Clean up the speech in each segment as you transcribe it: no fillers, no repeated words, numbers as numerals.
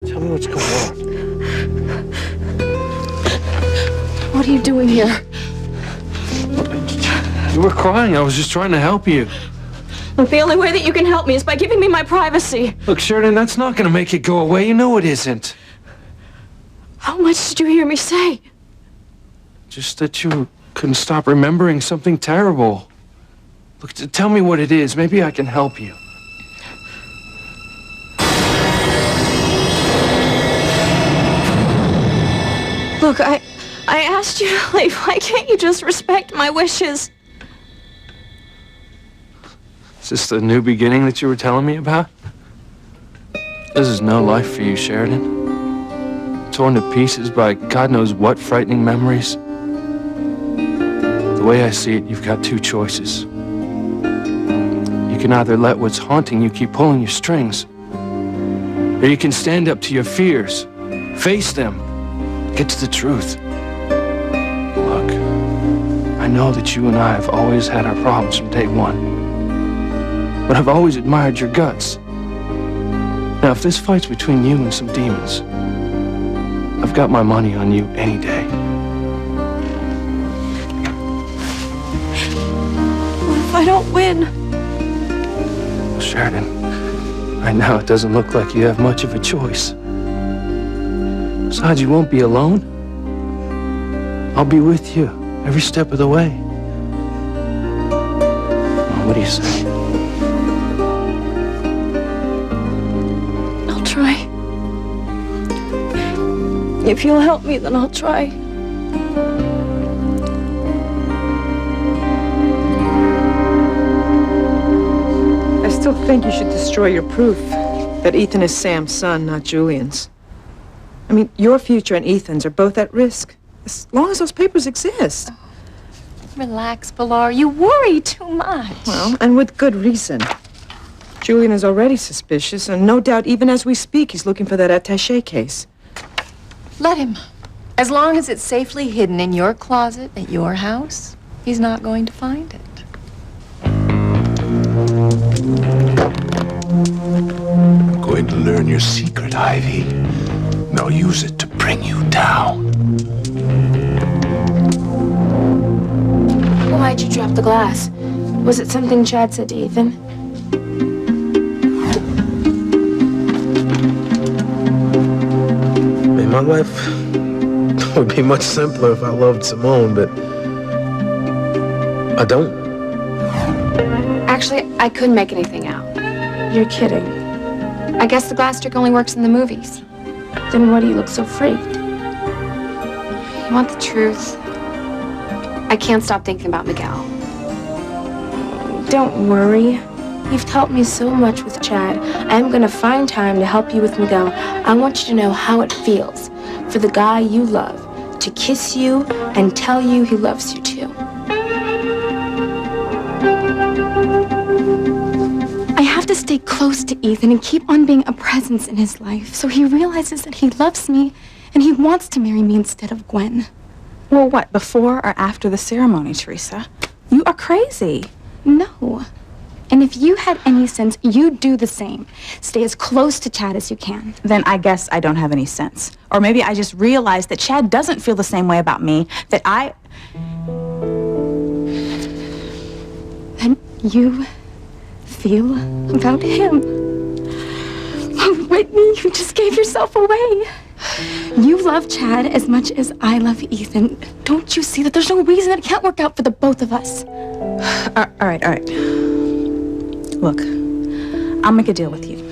Tell me what's going on. What are you doing here? You were crying. I was just trying to help you. Look, the only way that you can help me is by giving me my privacy. Look, Sheridan, that's not going to make it go away. You know it isn't. How much did you hear me say? Just that you couldn't stop remembering something terrible. Look, tell me what it is. Maybe I can help you. Look, I asked you to leave. Why can't you just respect my wishes? Is this the new beginning that you were telling me about? This is no life for you, Sheridan. Torn to pieces by God knows what frightening memories. The way I see it, you've got two choices. You can either let what's haunting you keep pulling your strings, or you can stand up to your fears, face them, get to the truth. Look, I know that you and I have always had our problems from day one, but I've always admired your guts. Now, if this fight's between you and some demons, I've got my money on you any day. What if I don't win? Well, Sheridan, right now it doesn't look like you have much of a choice. Besides, you won't be alone. I'll be with you every step of the way. Well, what do you say? I'll try. If you'll help me, then I'll try. I still think you should destroy your proof that Ethan is Sam's son, not Julian's. I mean, your future and Ethan's are both at risk, as long as those papers exist. Relax, Pilar. You worry too much. Well, and with good reason. Julian is already suspicious, and no doubt, even as we speak, he's looking for that attaché case. Let him. As long as it's safely hidden in your closet at your house, he's not going to find it. I'm going to learn your secret, Ivy. And I'll use it to bring you down. Why'd you drop the glass? Was it something Chad said to Ethan? I mean, my life would be much simpler if I loved Simone, but I don't. Actually, I couldn't make anything out. You're kidding. I guess the glass trick only works in the movies. Then why do you look so freaked? You want the truth? I can't stop thinking about Miguel. Don't worry. You've helped me so much with Chad. I'm gonna find time to help you with Miguel. I want you to know how it feels for the guy you love to kiss you and tell you he loves you too. I have to stay close to Ethan and keep on being a presence in his life so he realizes that he loves me and he wants to marry me instead of Gwen. Well, what, before or after the ceremony, Teresa? You are crazy. No. And if you had any sense, you'd do the same. Stay as close to Chad as you can. Then I guess I don't have any sense. Or maybe I just realized that Chad doesn't feel the same way about me, that I... And you feel about him. Oh, Whitney, you just gave yourself away. You love Chad as much as I love Ethan. Don't you see that there's no reason that it can't work out for the both of us? All right. Look, I'll make a deal with you.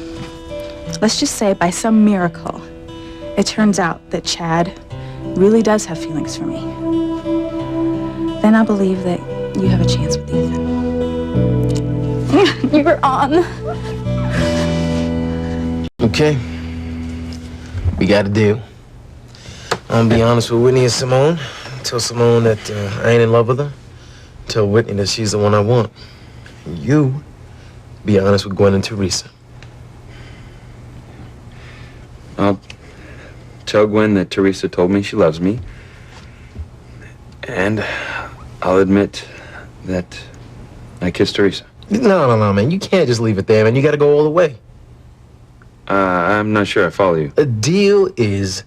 Let's just say by some miracle, it turns out that Chad really does have feelings for me. Then I believe that you have a chance with Ethan. You're on. Okay. We got a deal. I'm gonna be honest with Whitney and Simone. Tell Simone that I ain't in love with her. Tell Whitney that she's the one I want. And you be honest with Gwen and Teresa. I'll tell Gwen that Teresa told me she loves me. And I'll admit that I kissed Teresa. No, man. You can't just leave it there, man. You gotta go all the way. I I'm not sure I follow you. The deal is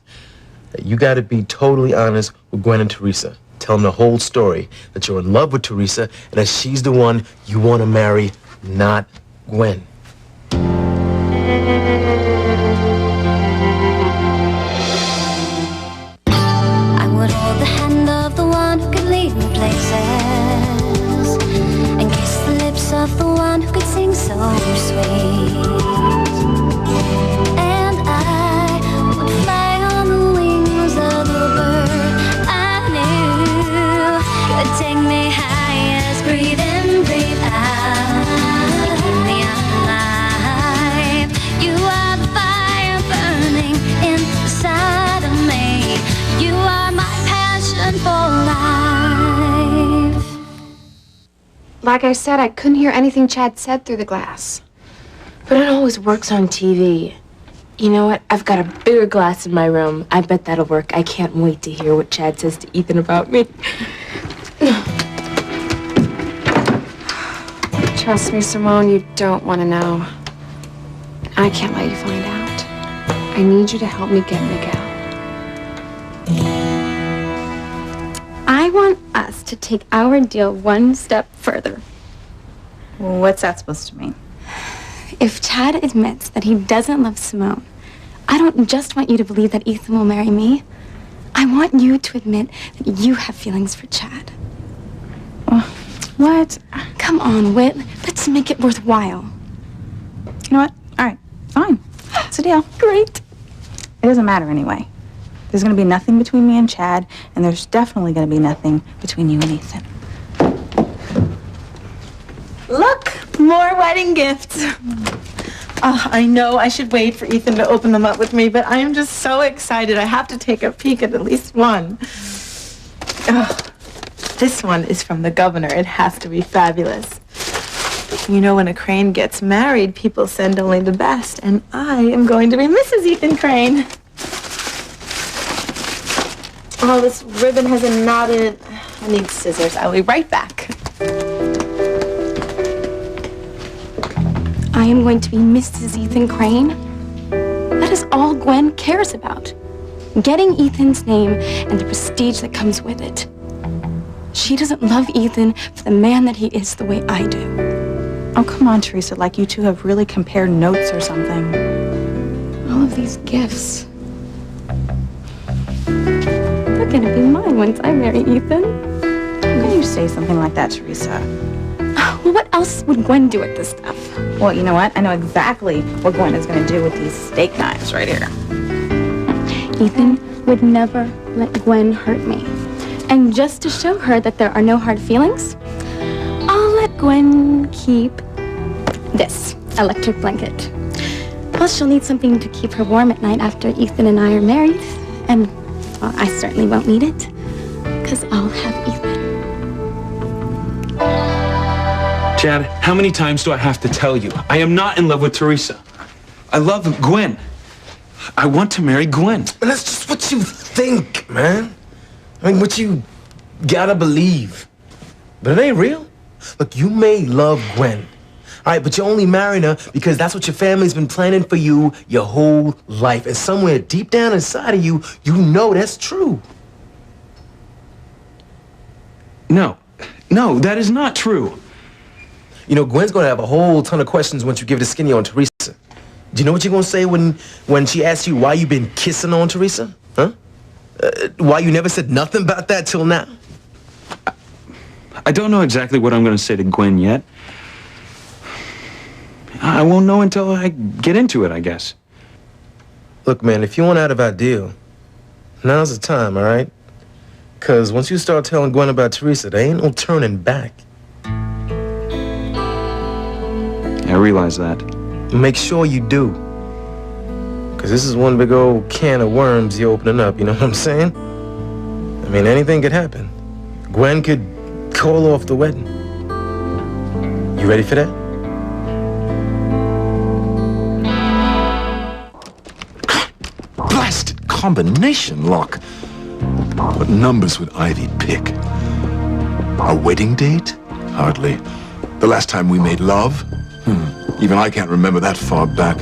that you got to be totally honest with Gwen and Teresa. Tell them the whole story, that you're in love with Teresa and that she's the one you want to marry, not Gwen. I would hold the hand of the one who could lead me places and kiss the lips of the one who could sing so sweet. And I would fly on the wings of the bird I knew could take me high as breathe in, breathe out, keep me alive. You are the fire burning inside of me. You are my passion for life. Like I said, I couldn't hear anything Chad said through the glass. But it always works on TV. You know what? I've got a bigger glass in my room. I bet that'll work. I can't wait to hear what Chad says to Ethan about me. Trust me, Simone, you don't want to know. I can't let you find out. I need you to help me get Miguel. I want us to take our deal one step further. What's that supposed to mean? If Chad admits that he doesn't love Simone, I don't just want you to believe that Ethan will marry me. I want you to admit that you have feelings for Chad. What? Come on, Whit. Let's make it worthwhile. You know what? All right, fine. It's a deal. Great. It doesn't matter anyway. There's going to be nothing between me and Chad, and there's definitely going to be nothing between you and Ethan. Look, more wedding gifts. Oh, I know I should wait for Ethan to open them up with me, but I am just so excited. I have to take a peek at least one. Oh, this one is from the governor. It has to be fabulous. You know, when a Crane gets married, people send only the best, and I am going to be Mrs. Ethan Crane. Oh, this ribbon has a knotted. I need scissors. I'll be right back. I am going to be Mrs. Ethan Crane. That is all Gwen cares about. Getting Ethan's name and the prestige that comes with it. She doesn't love Ethan for the man that he is the way I do. Oh, come on, Teresa, like you two have really compared notes or something. All of these gifts. They're gonna be mine once I marry Ethan. How can you say something like that, Teresa? Well, what else would Gwen do with this stuff? Well, you know what? I know exactly what Gwen is going to do with these steak knives right here. Ethan would never let Gwen hurt me. And just to show her that there are no hard feelings, I'll let Gwen keep this electric blanket. Plus, she'll need something to keep her warm at night after Ethan and I are married. And, well, I certainly won't need it, because I'll have Ethan. Chad, how many times do I have to tell you? I am not in love with Teresa. I love Gwen. I want to marry Gwen. And that's just what you think, man. I mean, what you gotta believe. But it ain't real. Look, you may love Gwen. All right, but you're only marrying her because that's what your family's been planning for you your whole life. And somewhere deep down inside of you, you know that's true. No, that is not true. You know, Gwen's gonna have a whole ton of questions once you give the skinny on Teresa. Do you know what you're gonna say when she asks you why you been kissing on Teresa? Huh? Why you never said nothing about that till now? I don't know exactly what I'm going to say to Gwen yet. I won't know until I get into it, I guess. Look, man, if you want out of our deal, now's the time, all right? Because once you start telling Gwen about Teresa, there ain't no turning back. I realize that. Make sure you do. Because this is one big old can of worms you're opening up, you know what I'm saying? I mean, anything could happen. Gwen could call off the wedding. You ready for that? Blasted combination lock. What numbers would Ivy pick? Our wedding date? Hardly. The last time we made love? Even I can't remember that far back.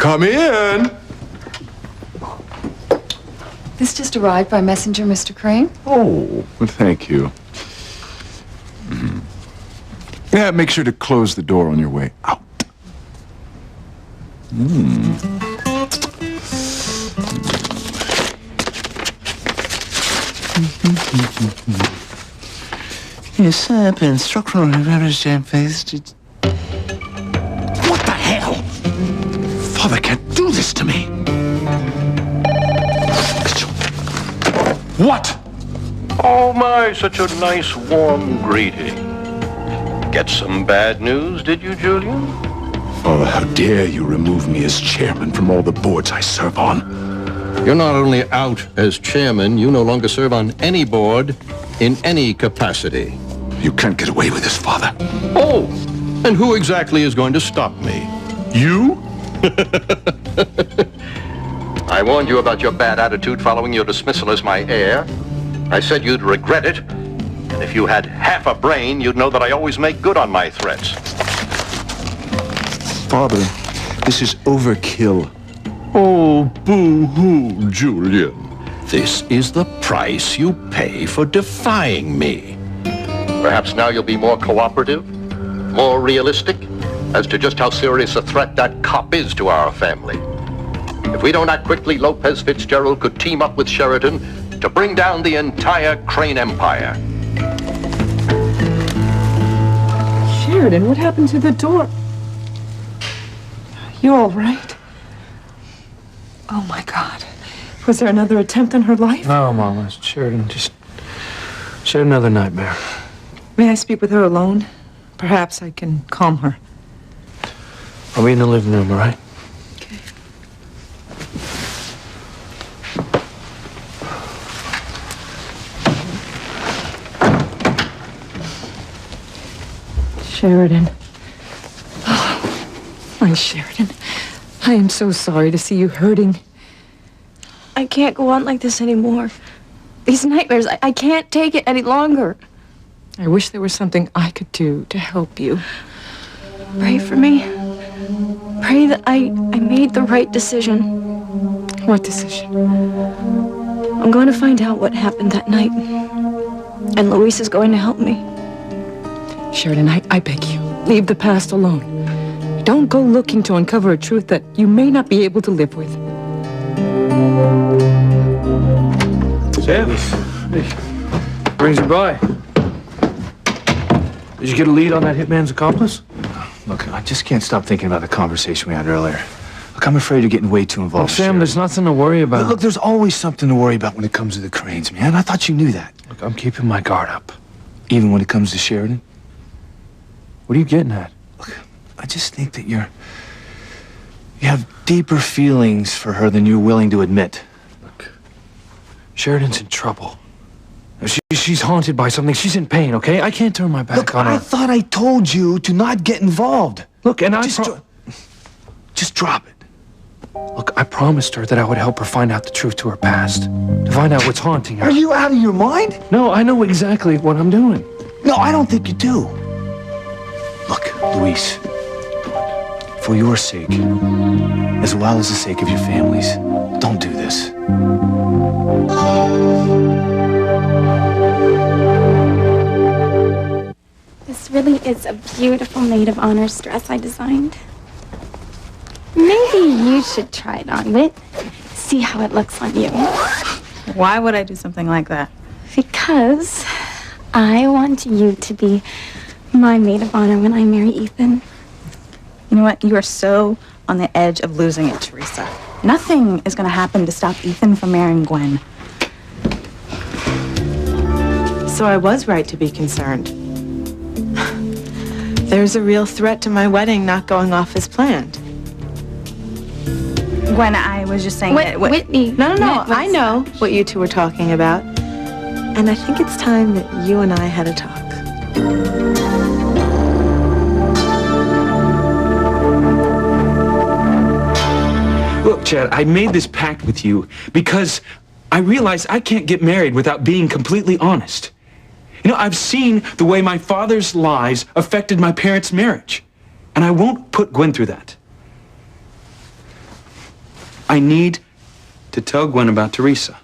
Come in. This just arrived by messenger, Mr. Crane. Oh, well, thank you. Yeah, make sure to close the door on your way out. Yes, sir, I've been structural reversion phase. What the hell? Father can't do this to me. What? Oh my, such a nice warm greeting. Get some bad news, did you, Julian? Father, how dare you remove me as chairman from all the boards I serve on? You're not only out as chairman, you no longer serve on any board in any capacity. You can't get away with this, Father. Oh, and who exactly is going to stop me? You? I warned you about your bad attitude following your dismissal as my heir. I said you'd regret it. And if you had half a brain, you'd know that I always make good on my threats. Father, this is overkill. Oh, boo-hoo, Julian. This is the price you pay for defying me. Perhaps now you'll be more cooperative, more realistic, as to just how serious a threat that cop is to our family. If we don't act quickly, Lopez Fitzgerald could team up with Sheridan to bring down the entire Crane Empire. Sheridan, what happened to the door? You all right? Oh, my God. Was there another attempt on her life? No, Mama. Sheridan she had another nightmare. May I speak with her alone? Perhaps I can calm her. I'll be in the living room, all right? Okay. Sheridan. Oh, my Sheridan. I am so sorry to see you hurting. I can't go on like this anymore. These nightmares, I can't take it any longer. I wish there was something I could do to help you. Pray for me. Pray that I made the right decision. What decision? I'm going to find out what happened that night. And Luis is going to help me. Sheridan, I beg you, leave the past alone. Don't go looking to uncover a truth that you may not be able to live with. Sam, hey, brings you by. Did you get a lead on that hitman's accomplice? Look, I just can't stop thinking about the conversation we had earlier. Look, I'm afraid you're getting way too involved. Look, Sam, there's nothing to worry about. Look, there's always something to worry about when it comes to the Cranes, man. I thought you knew that. Look, I'm keeping my guard up. Even when it comes to Sheridan? What are you getting at? Look, I just think that you have deeper feelings for her than you're willing to admit. Look, Sheridan's in trouble. She's haunted by something. She's in pain, okay? I can't turn my back on her. I thought I told you to not get involved. Look, and just drop it. Look, I promised her that I would help her find out the truth to her past. To find out what's haunting her. Are you out of your mind? No, I know exactly what I'm doing. No, I don't think you do. Look, Luis, for your sake, as well as the sake of your families, don't do this. This really is a beautiful maid of honors dress I designed. Maybe you should try it on, Whit. See how it looks on you. Why would I do something like that? Because I want you to be my maid of honor when I marry Ethan. You know what? You are so on the edge of losing it, Teresa. Nothing is going to happen to stop Ethan from marrying Gwen. So I was right to be concerned. There's a real threat to my wedding not going off as planned. Gwen, I was just saying that... Whitney. No, I know what you two were talking about. And I think it's time that you and I had a talk. Look, Chad, I made this pact with you because I realized I can't get married without being completely honest. You know, I've seen the way my father's lies affected my parents' marriage, and I won't put Gwen through that. I need to tell Gwen about Teresa.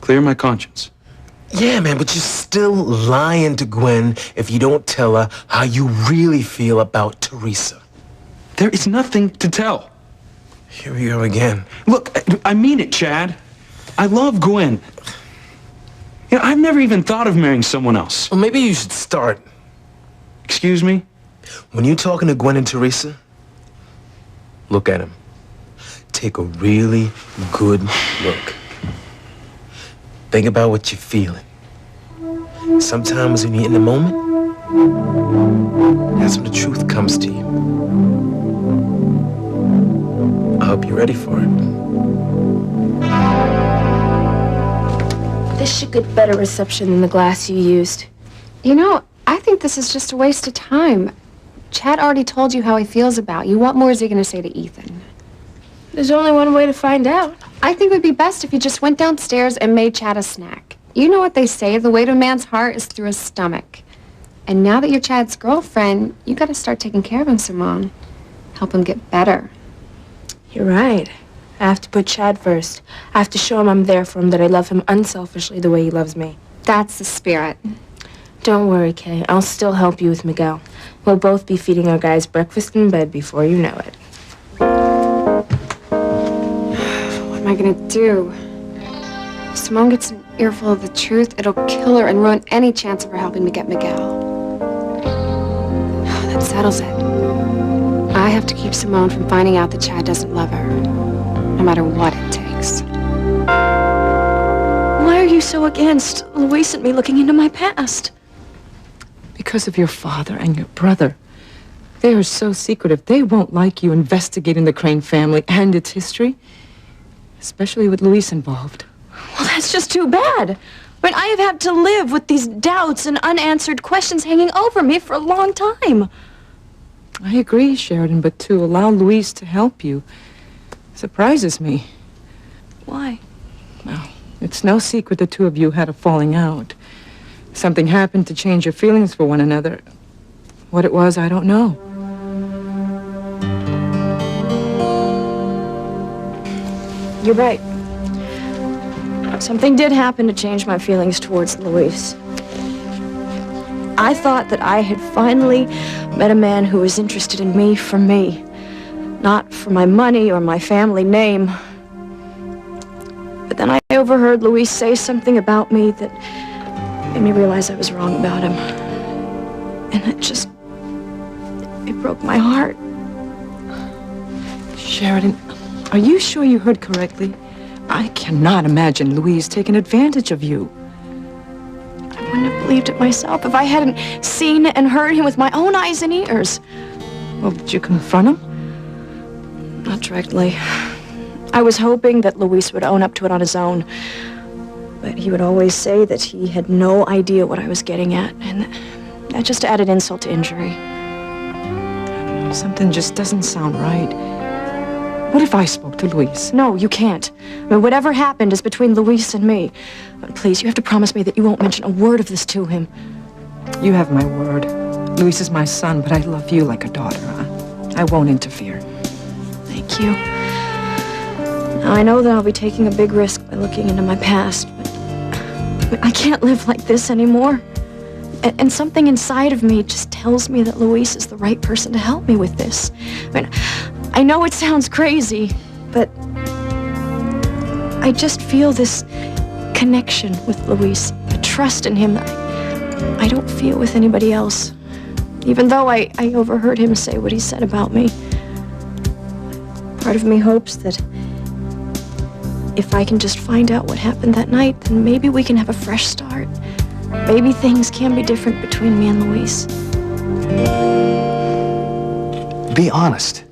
Clear my conscience. Yeah, man, but you're still lying to Gwen if you don't tell her how you really feel about Teresa. There is nothing to tell. Here we go again. Look, I mean it, Chad. I love Gwen. You know, I've never even thought of marrying someone else. Well, maybe you should start. Excuse me? When you're talking to Gwen and Teresa, look at him. Take a really good look. Think about what you're feeling. Sometimes when you're in the moment, that's when the truth comes to you. I hope you're ready for it. This should get better reception than the glass you used. You know, I think this is just a waste of time. Chad already told you how he feels about you. What more is he going to say to Ethan? There's only one way to find out. I think it would be best if you just went downstairs and made Chad a snack. You know what they say, the way to a man's heart is through his stomach. And now that you're Chad's girlfriend, you got to start taking care of him, Simone. Help him get better. You're right. I have to put Chad first. I have to show him I'm there for him, that I love him unselfishly the way he loves me. That's the spirit. Don't worry, Kay. I'll still help you with Miguel. We'll both be feeding our guys breakfast in bed before you know it. What am I going to do? If Simone gets an earful of the truth, it'll kill her and ruin any chance of her helping me get Miguel. That settles it. I have to keep Simone from finding out that Chad doesn't love her, no matter what it takes. Why are you so against Luis and me looking into my past? Because of your father and your brother. They are so secretive. They won't like you investigating the Crane family and its history, especially with Luis involved. Well, that's just too bad. I mean, I have had to live with these doubts and unanswered questions hanging over me for a long time. I agree, Sheridan, but to allow Luis to help you surprises me. Why? Well, it's no secret the two of you had a falling out. Something happened to change your feelings for one another. What it was, I don't know. You're right. Something did happen to change my feelings towards Luis. I thought that I had finally met a man who was interested in me for me, not for my money or my family name. But then I overheard Luis say something about me that made me realize I was wrong about him. And it broke my heart. Sheridan, are you sure you heard correctly? I cannot imagine Luis taking advantage of you. I wouldn't have believed it myself if I hadn't seen and heard him with my own eyes and ears. Well, did you confront him? Not directly. I was hoping that Luis would own up to it on his own. But he would always say that he had no idea what I was getting at, and that just added insult to injury. Something just doesn't sound right. What if I spoke to Luis? No, you can't. I mean, whatever happened is between Luis and me. But please, you have to promise me that you won't mention a word of this to him. You have my word. Luis is my son, but I love you like a daughter. I won't interfere. Thank you. Now, I know that I'll be taking a big risk by looking into my past, but I can't live like this anymore. And something inside of me just tells me that Luis is the right person to help me with this. I mean, I know it sounds crazy, but I just feel this connection with Luis, a trust in him that I don't feel with anybody else. Even though I overheard him say what he said about me. Part of me hopes that if I can just find out what happened that night, then maybe we can have a fresh start. Maybe things can be different between me and Luis. Be honest.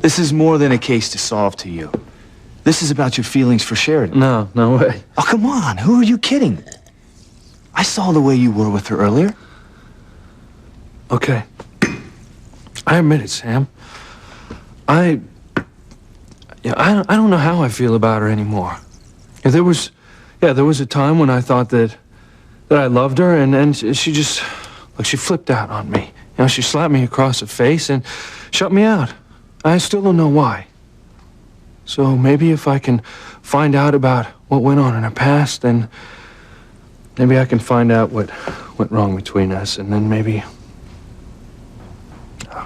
This is more than a case to solve to you. This is about your feelings for Sheridan. No way. Oh, come on. Who are you kidding? I saw the way you were with her earlier. Okay. I admit it, Sam. I don't know how I feel about her anymore. There was a time when I thought that I loved her, and she just, she flipped out on me. You know, she slapped me across the face and shut me out. I still don't know why. So maybe if I can find out about what went on in her past, then maybe I can find out what went wrong between us, and then maybe... oh,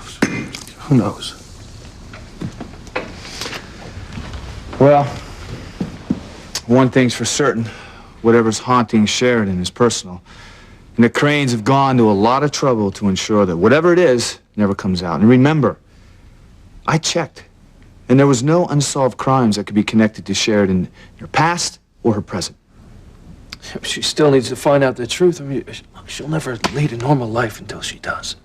who knows? Well, one thing's for certain. Whatever's haunting Sheridan is personal. And the Cranes have gone to a lot of trouble to ensure that whatever it is never comes out. And remember, I checked, and there was no unsolved crimes that could be connected to Sheridan in her past or her present. She still needs to find out the truth. I mean, she'll never lead a normal life until she does.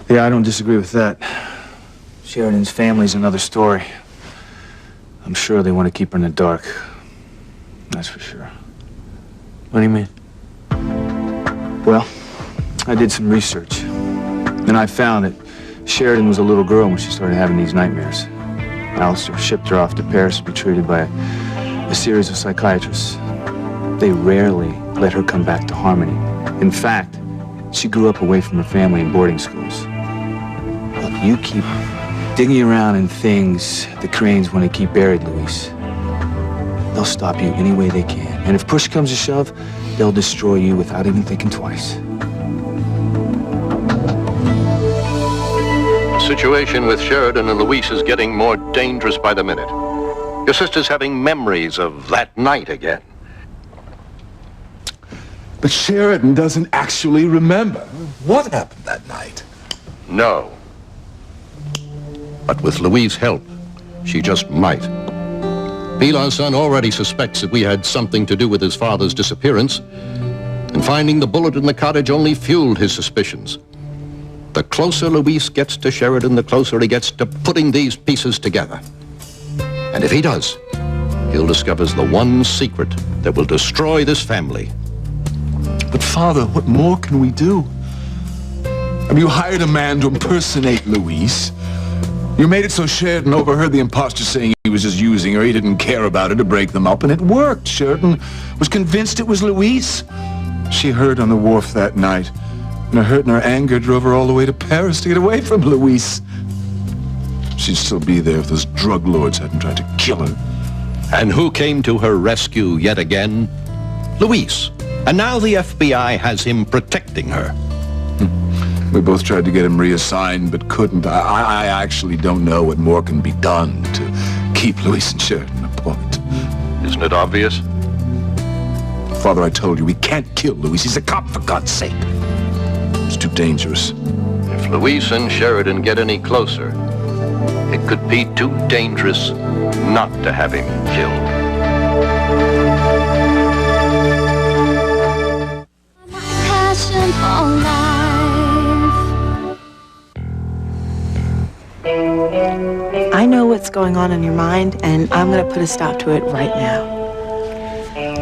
Yeah, I don't disagree with that. Sheridan's family's another story. I'm sure they want to keep her in the dark. That's for sure. What do you mean? Well, I did some research, and I found that Sheridan was a little girl when she started having these nightmares. Alistair shipped her off to Paris to be treated by a series of psychiatrists. They rarely let her come back to Harmony. In fact, she grew up away from her family in boarding schools. Look, you keep digging around in things the Cranes want to keep buried, Luis. They'll stop you any way they can. And if push comes to shove, they'll destroy you without even thinking twice. The situation with Sheridan and Luis is getting more dangerous by the minute. Your sister's having memories of that night again. But Sheridan doesn't actually remember what happened that night. No. But with Louise's help, she just might. Pilar's son already suspects that we had something to do with his father's disappearance, and finding the bullet in the cottage only fueled his suspicions. The closer Luis gets to Sheridan, the closer he gets to putting these pieces together. And if he does, he'll discover the one secret that will destroy this family. But Father, what more can we do? Have you hired a man to impersonate Luis? You made it so Sheridan overheard the imposter saying he was just using her. He didn't care about her to break them up, and it worked. Sheridan was convinced it was Luis. She heard on the wharf that night, and her hurt and her anger drove her all the way to Paris to get away from Luis. She'd still be there if those drug lords hadn't tried to kill her. And who came to her rescue yet again? Luis. And now the FBI has him protecting her. We both tried to get him reassigned, but couldn't. I actually don't know what more can be done to keep Luis and Sheridan apart. Isn't it obvious? Father, I told you, we can't kill Luis. He's a cop, for God's sake. It's too dangerous. If Luis and Sheridan get any closer, it could be too dangerous not to have him killed. Passion for life. I know what's going on in your mind, and I'm going to put a stop to it right now.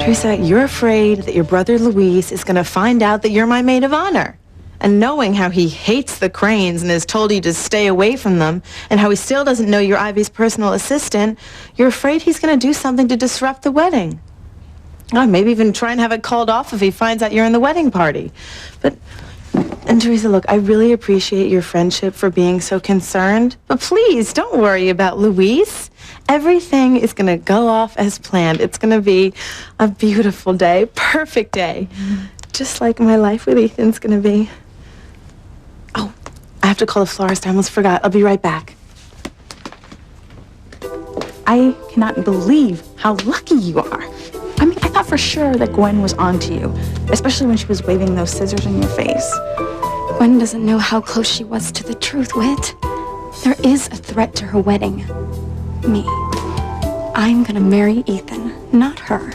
Teresa, you're afraid that your brother Luis is going to find out that you're my maid of honor. And knowing how he hates the Cranes and has told you to stay away from them, and how he still doesn't know you're Ivy's personal assistant, you're afraid he's going to do something to disrupt the wedding. Oh, maybe even try and have it called off if he finds out you're in the wedding party. And Teresa, look, I really appreciate your friendship for being so concerned, but please don't worry about Luis. Everything is going to go off as planned. It's going to be a beautiful day, perfect day, just like my life with Ethan's going to be. Oh, I have to call the florist. I almost forgot. I'll be right back. I cannot believe how lucky you are. I mean, I thought for sure that Gwen was onto you, especially when she was waving those scissors in your face. Gwen doesn't know how close she was to the truth, Whit. There is a threat to her wedding. Me. I'm gonna marry Ethan, not her.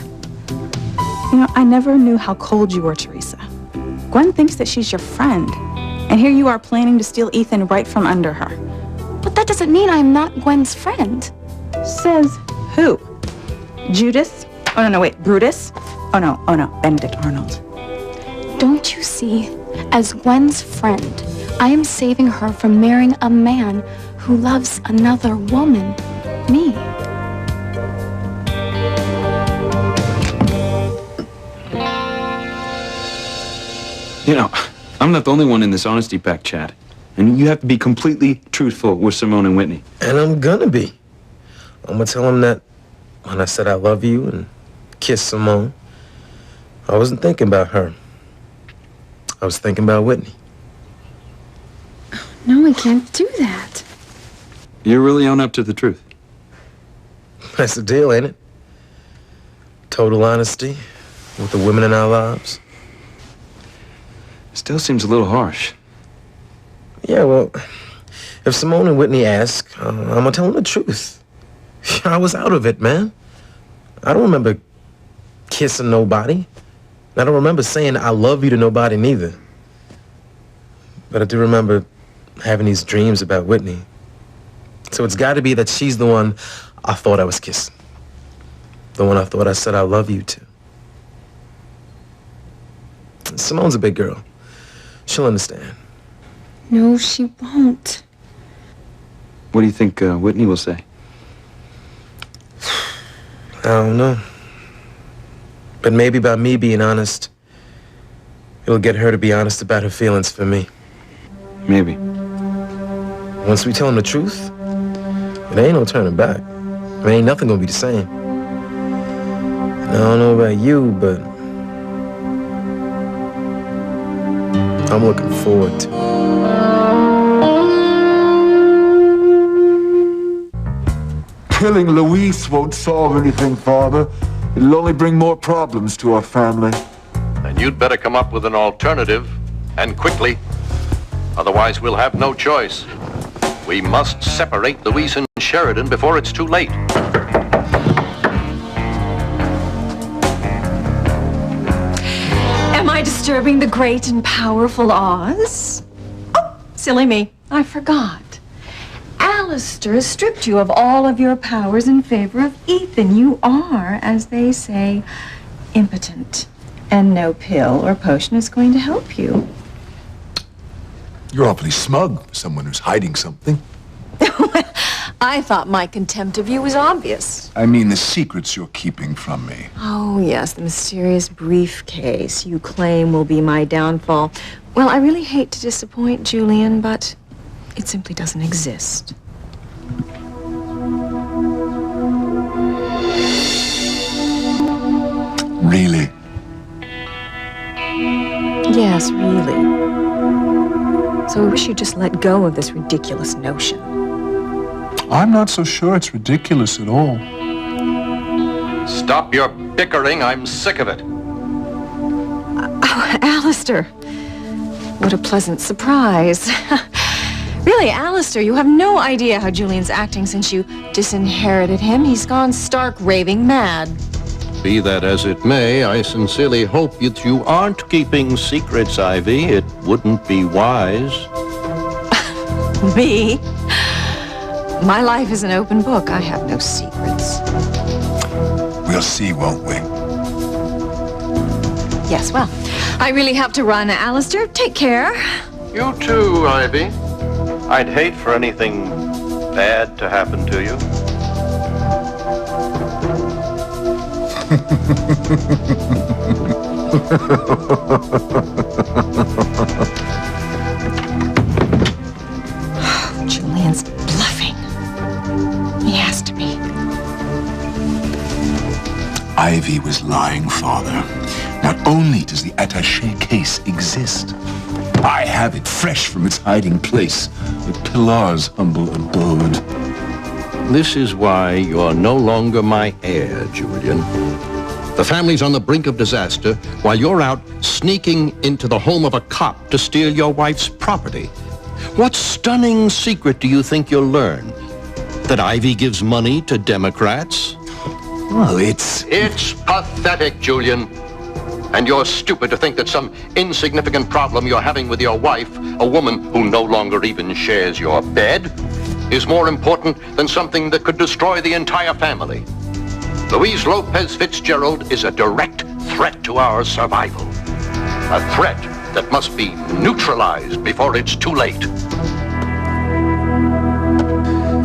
You know, I never knew how cold you were, Teresa. Gwen thinks that she's your friend, and here you are planning to steal Ethan right from under her. But that doesn't mean I'm not Gwen's friend. Says who? Judas? Oh, no, wait, Brutus? Oh, no, Benedict Arnold. Don't you see? As Gwen's friend, I am saving her from marrying a man who loves another woman, me. You know, I'm not the only one in this honesty pact, Chad. And you have to be completely truthful with Simone and Whitney. And I'm gonna be. I'm gonna tell them that when I said I love you and kissed Simone, I wasn't thinking about her. I was thinking about Whitney. No, we can't do that. You're really own up to the truth. That's the deal, ain't it? Total honesty with the women in our lives. Still seems a little harsh. Yeah, well, if Simone and Whitney ask, I'm gonna tell them the truth. I was out of it, man. I don't remember kissing nobody. I don't remember saying I love you to nobody neither. But I do remember having these dreams about Whitney. So it's got to be that she's the one I thought I was kissing. The one I thought I said I love you to. Simone's a big girl. She'll understand. No, she won't. What do you think Whitney will say? I don't know. But maybe by me being honest, it'll get her to be honest about her feelings for me. Maybe. Once we tell them the truth, there ain't no turning back. There ain't nothing gonna be the same. And I don't know about you, but I'm looking forward to it. Killing Luis won't solve anything, Father. It'll only bring more problems to our family. And you'd better come up with an alternative, and quickly. Otherwise, we'll have no choice. We must separate Luis and Sheridan before it's too late. Am I disturbing the great and powerful Oz? Oh, silly me. I forgot. Alistair stripped you of all of your powers in favor of Ethan. You are, as they say, impotent. And no pill or potion is going to help you. You're awfully smug for someone who's hiding something. I thought my contempt of you was obvious. I mean the secrets you're keeping from me. Oh, yes, the mysterious briefcase you claim will be my downfall. Well, I really hate to disappoint Julian, but it simply doesn't exist. Really? Yes, really. So I wish you'd just let go of this ridiculous notion. I'm not so sure it's ridiculous at all. Stop your bickering. I'm sick of it. Oh, Alistair. What a pleasant surprise. Really, Alistair, you have no idea how Julian's acting since you disinherited him. He's gone stark raving mad. Be that as it may, I sincerely hope that you aren't keeping secrets, Ivy. It wouldn't be wise. Me? My life is an open book. I have no secrets. We'll see, won't we? Yes, well, I really have to run. Alistair, take care. You too, Ivy. I'd hate for anything bad to happen to you. Julian's bluffing. He has to be. Ivy was lying, Father. Not only does the attaché case exist, I have it fresh from its hiding place at Pilar's humble abode. This is why you're no longer my heir, Julian. The family's on the brink of disaster while you're out sneaking into the home of a cop to steal your wife's property. What stunning secret do you think you'll learn? That Ivy gives money to Democrats? Well, it's pathetic, Julian. And you're stupid to think that some insignificant problem you're having with your wife, a woman who no longer even shares your bed, is more important than something that could destroy the entire family. Louise Lopez Fitzgerald is a direct threat to our survival. A threat that must be neutralized before it's too late.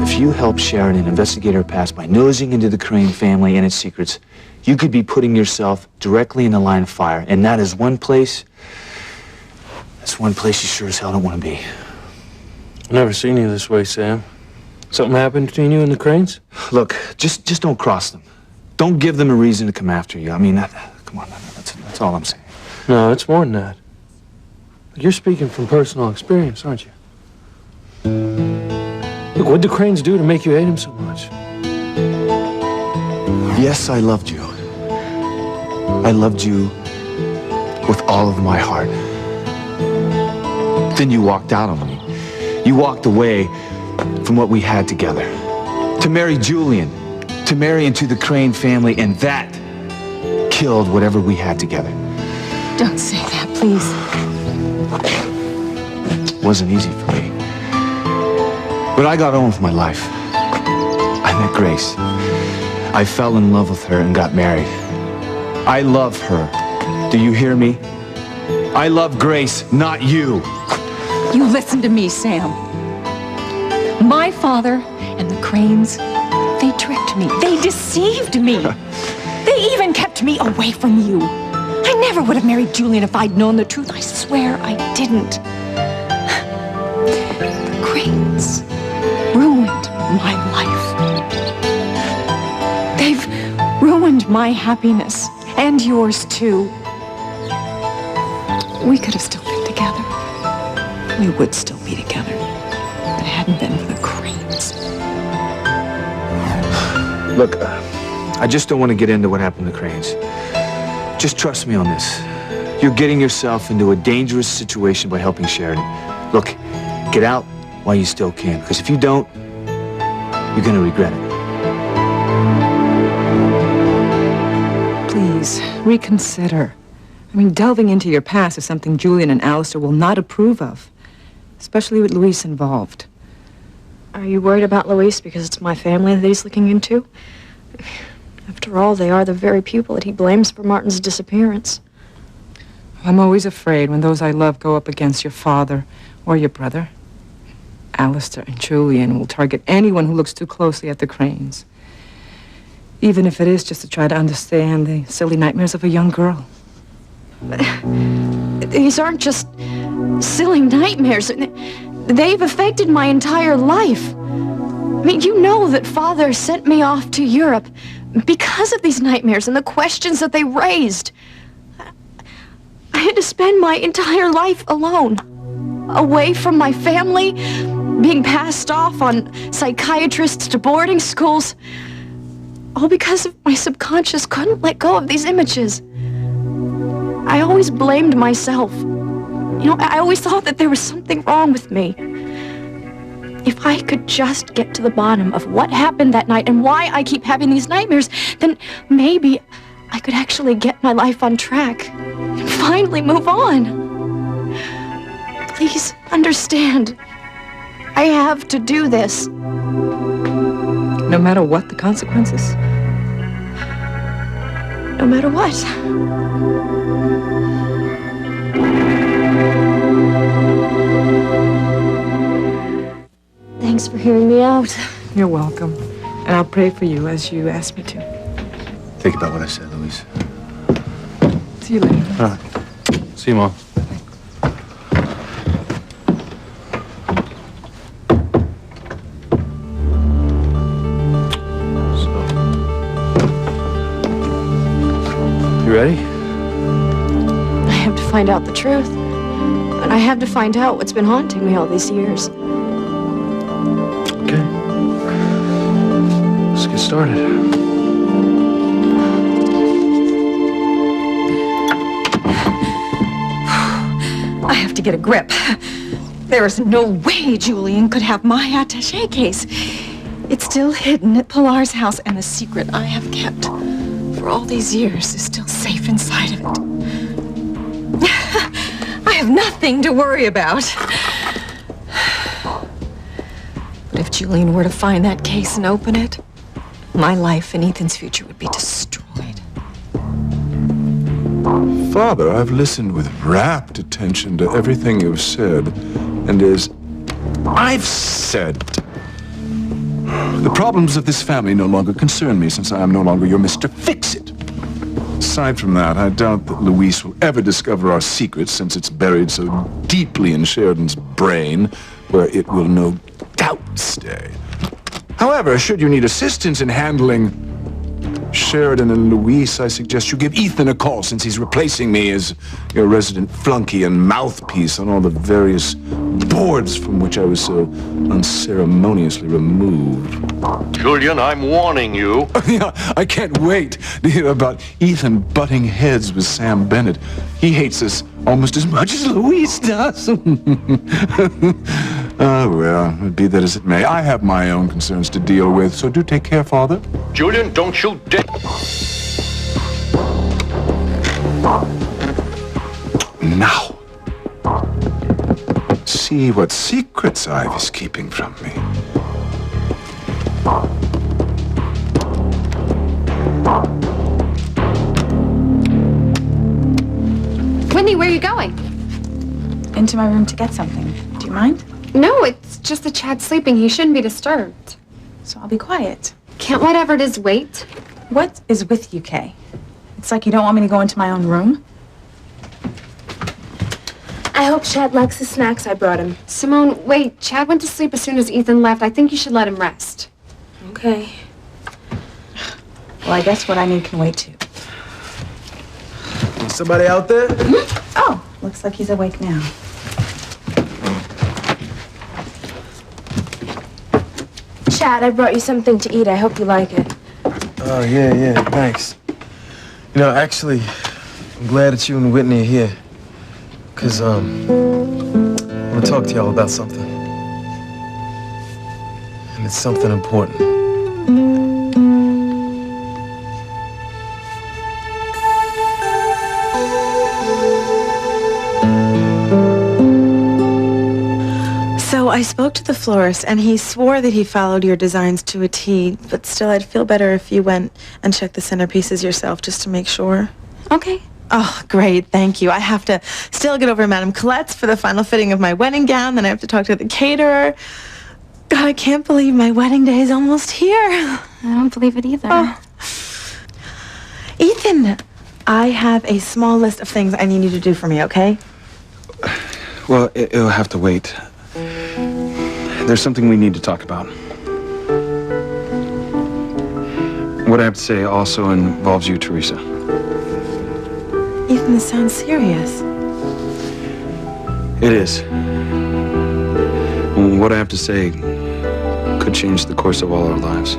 If you help Sheridan investigate her past by nosing into the Crane family and its secrets, you could be putting yourself directly in the line of fire. And that's one place you sure as hell don't want to be. I've never seen you this way, Sam. Something happened between you and the Cranes? Look, just don't cross them. Don't give them a reason to come after you. I mean, come on, that's all I'm saying. No, it's more than that. You're speaking from personal experience, aren't you? Look, what'd the Cranes do to make you hate him so much? Yes, I loved you. I loved you with all of my heart. Then you walked out on me. You walked away from what we had together. To marry Julian, to marry into the Crane family, and that killed whatever we had together. Don't say that, please. It wasn't easy for me. But I got on with my life. I met Grace. I fell in love with her and got married. I love her. Do you hear me? I love Grace, not you. You listen to me, Sam. My father and the Cranes, they tricked me. They deceived me. They even kept me away from you. I never would have married Julian if I'd known the truth. I swear I didn't. The Cranes ruined my life. They've ruined my happiness, and yours too. We could have still been together. We would still be together if it hadn't been for the Cranes. Look, I just don't want to get into what happened to the Cranes. Just trust me on this. You're getting yourself into a dangerous situation by helping Sheridan. Look, get out while you still can, because if you don't, you're going to regret it. Please, reconsider. I mean, delving into your past is something Julian and Alistair will not approve of, especially with Luis involved. Are you worried about Luis because it's my family that he's looking into? After all, they are the very people that he blames for Martin's disappearance. I'm always afraid when those I love go up against your father or your brother. Alistair and Julian will target anyone who looks too closely at the Cranes, even if it is just to try to understand the silly nightmares of a young girl. These aren't just silly nightmares. They've affected my entire life. I mean, you know that Father sent me off to Europe because of these nightmares and the questions that they raised. I had to spend my entire life alone, away from my family, being passed off on psychiatrists to boarding schools, all because of my subconscious couldn't let go of these images. I always blamed myself. You know, I always thought that there was something wrong with me. If I could just get to the bottom of what happened that night and why I keep having these nightmares, then maybe I could actually get my life on track and finally move on. Please understand. I have to do this. No matter what the consequences? No matter what. Thanks for hearing me out. You're welcome. And I'll pray for you as you asked me to. Think about what I said, Louise. See you later. All right. See you, Mom. You ready? I have to find out the truth. And I have to find out what's been haunting me all these years. Okay. Let's get started. I have to get a grip. There is no way Julian could have my attaché case. It's still hidden at Pilar's house, and the secret I have kept for all these years is still safe inside of it. I have nothing to worry about. But if Julian were to find that case and open it, my life and Ethan's future would be destroyed. Father, I've listened with rapt attention to everything you've said, and as I've said, the problems of this family no longer concern me since I am no longer your Mr. Fix-It. Aside from that, I doubt that Louise will ever discover our secret since it's buried so deeply in Sheridan's brain, where it will no doubt stay. However, should you need assistance in handling Sheridan and Louise, I suggest you give Ethan a call since he's replacing me as your resident flunky and mouthpiece on all the various boards from which I was so unceremoniously removed. Julian, I'm warning you. Yeah, I can't wait to hear about Ethan butting heads with Sam Bennett. He hates us almost as much as Louise does. Oh, well, be that as it may. I have my own concerns to deal with, so do take care, Father. Julian, don't you dare. Now, see what secrets Ivy's keeping from me. Whitney, where are you going? Into my room to get something. Do you mind? No, it's just that Chad's sleeping. He shouldn't be disturbed. So I'll be quiet. Can't whatever it is wait? What is with you, Kay? It's like you don't want me to go into my own room? I hope Chad likes the snacks I brought him. Simone, wait. Chad went to sleep as soon as Ethan left. I think you should let him rest. Okay. Well, I guess what I need can wait too. Somebody out there? Oh, looks like he's awake now. Chad, I brought you something to eat. I hope you like it. Oh, yeah, thanks. You know, actually, I'm glad that you and Whitney are here. Because, I want to talk to y'all about something. And it's something important. So I spoke to the florist, and he swore that he followed your designs to a T, but still I'd feel better if you went and checked the centerpieces yourself just to make sure. Okay. Oh, great, thank you. I have to still get over Madame Colette's for the final fitting of my wedding gown, then I have to talk to the caterer. God, I can't believe my wedding day is almost here. I don't believe it either. Oh. Ethan, I have a small list of things I need you to do for me, okay? Well, it'll have to wait. There's something we need to talk about. What I have to say also involves you, Teresa. Ethan, this sounds serious. It is. What I have to say could change the course of all our lives.